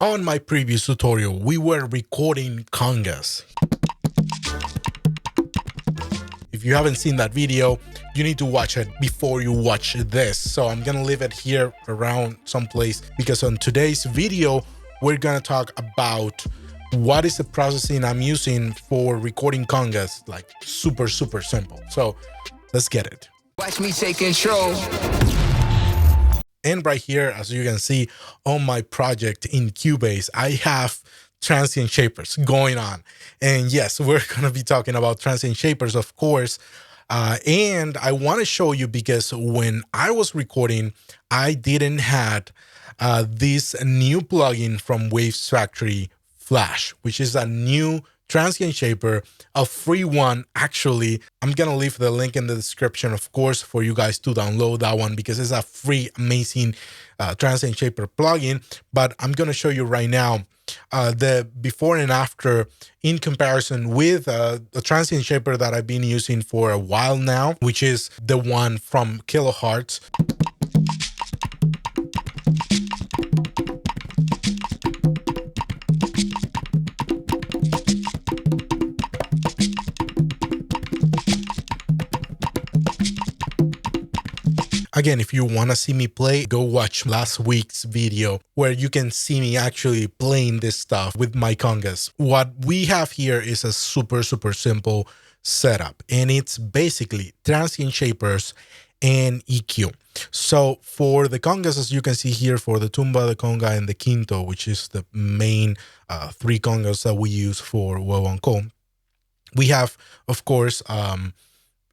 On my previous tutorial, we were recording congas. If you haven't seen that video, you need to watch it before you watch this. So I'm gonna leave it here around someplace because on today's video, we're gonna talk about what is the processing I'm using for recording congas, like super simple. So let's get it. Watch me take control. And right here, as you can see on my project in Cubase, I have transient shapers going on. And yes, we're going to be talking about transient shapers, of course. And I want to show you because when I was recording, I didn't have this new plugin from Waves Factory, Flash, which is a new transient shaper, a free one. Actually, I'm gonna leave the link in the description, of course, for you guys to download that one because it's a free, amazing transient shaper plugin. But I'm gonna show you right now the before and after in comparison with the transient shaper that I've been using for a while now, which is the one from kHz. Again, if you want to see me play, go watch last week's video where you can see me actually playing this stuff with my congas. What we have here is a super simple setup, and it's basically transient shapers and EQ. So for the congas, as you can see here, for the tumba, the conga, and the quinto, which is the main three congas that we use for Huehuenco, we have, of course,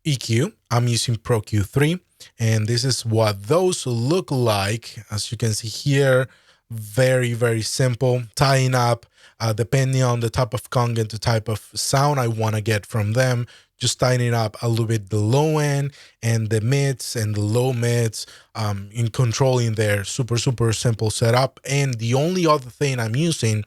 EQ. I'm using Pro Q3. And this is what those look like. As you can see here, very simple. Tying up, depending on the type of conga and the type of sound I want to get from them, just tying up a little bit the low end and the mids and the low mids in controlling their super simple setup. And the only other thing I'm using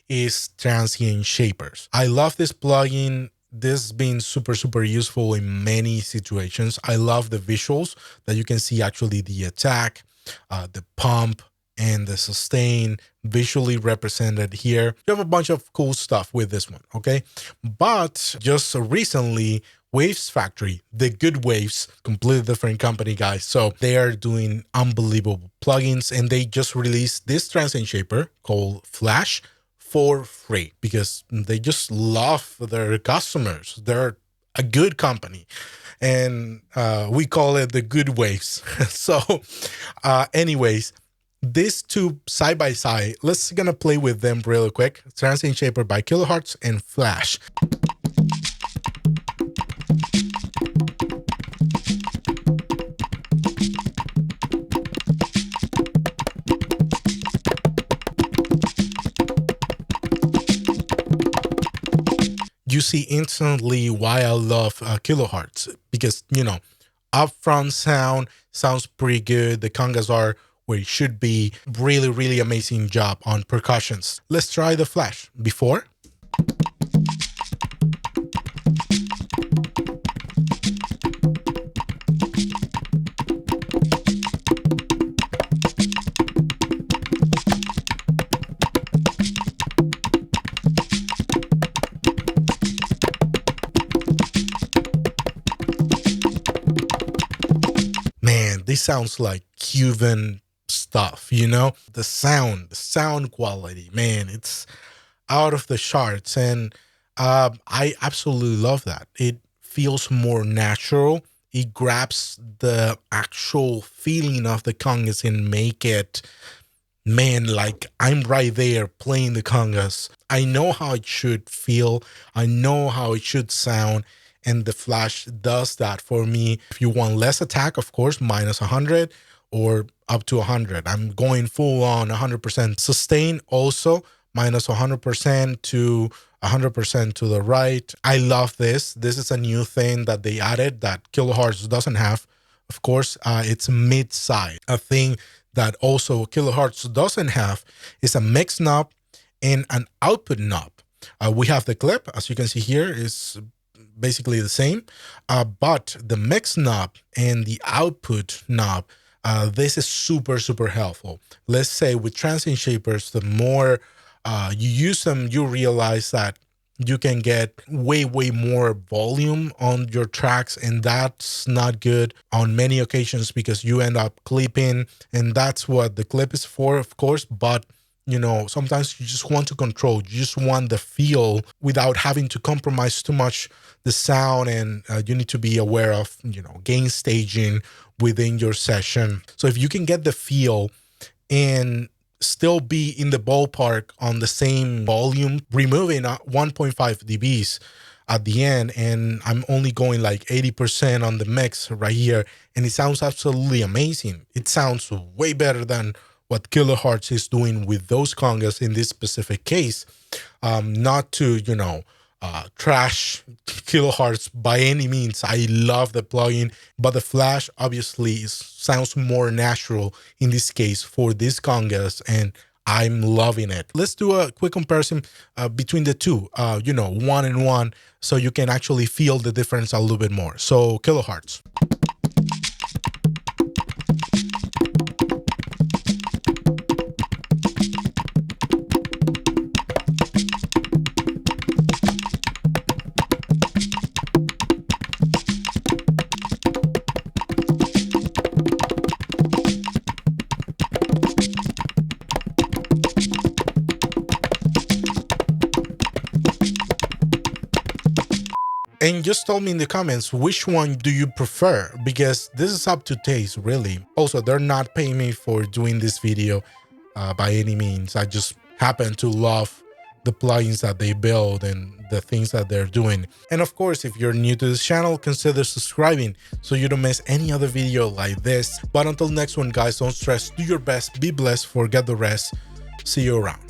is transient shapers. I love this plugin. This has been super useful in many situations. I love the visuals that you can see, actually the attack, the pump, and the sustain visually represented here. You have a bunch of cool stuff with this one, okay? But just recently, Waves Factory, the good Waves, completely different company, guys. So they are doing unbelievable plugins, and they just released this transient shaper called Flash for free because they just love their customers. They're a good company, and we call it the good waves. So anyways, these two side by side, let's gonna play with them really quick. Transient shaper by kHz and Flash. You see instantly why I love kHz, because, you know, upfront sound sounds pretty good. The congas are where it should be. Really amazing job on percussions. Let's try the Flash. Before. This sounds like Cuban stuff, you know? The sound quality, man, it's out of the charts. And I absolutely love that. It feels more natural. It grabs the actual feeling of the congas and make it, man, like I'm right there playing the congas. I know how it should feel. I know how it should sound. And the Flash does that for me. If you want less attack, of course, minus 100 or up to 100. I'm going full on 100%. Sustain also minus 100% to 100% to the right. I love this. This is a new thing that they added that kHz doesn't have. Of course, it's mid-side. A thing that also kHz doesn't have is a mix knob and an output knob. We have the clip, as you can see here, is basically the same, but the mix knob and the output knob this is super, super helpful. Let's say with transient shapers, the more you use them, you realize that you can get way, way more volume on your tracks, and that's not good on many occasions because you end up clipping, and that's what the clip is for, of course. But sometimes you just want to control, you just want the feel without having to compromise too much the sound, and you need to be aware of, gain staging within your session. So if you can get the feel and still be in the ballpark on the same volume, removing 1.5 dBs at the end, and I'm only going like 80% on the mix right here, and it sounds absolutely amazing. It sounds way better than what kHz is doing with those congas in this specific case. Not to, trash kHz by any means. I love the plugin, but the flash obviously sounds more natural in this case for these congas, and I'm loving it. Let's do a quick comparison between the two, one and one, so you can actually feel the difference a little bit more. So kHz. And just tell me in the comments, which one do you prefer? Because this is up to taste, really. Also, they're not paying me for doing this video by any means. I just happen to love the plugins that they build and the things that they're doing. And of course, if you're new to this channel, consider subscribing so you don't miss any other video like this. But until next one, guys, don't stress, do your best, be blessed, forget the rest. See you around.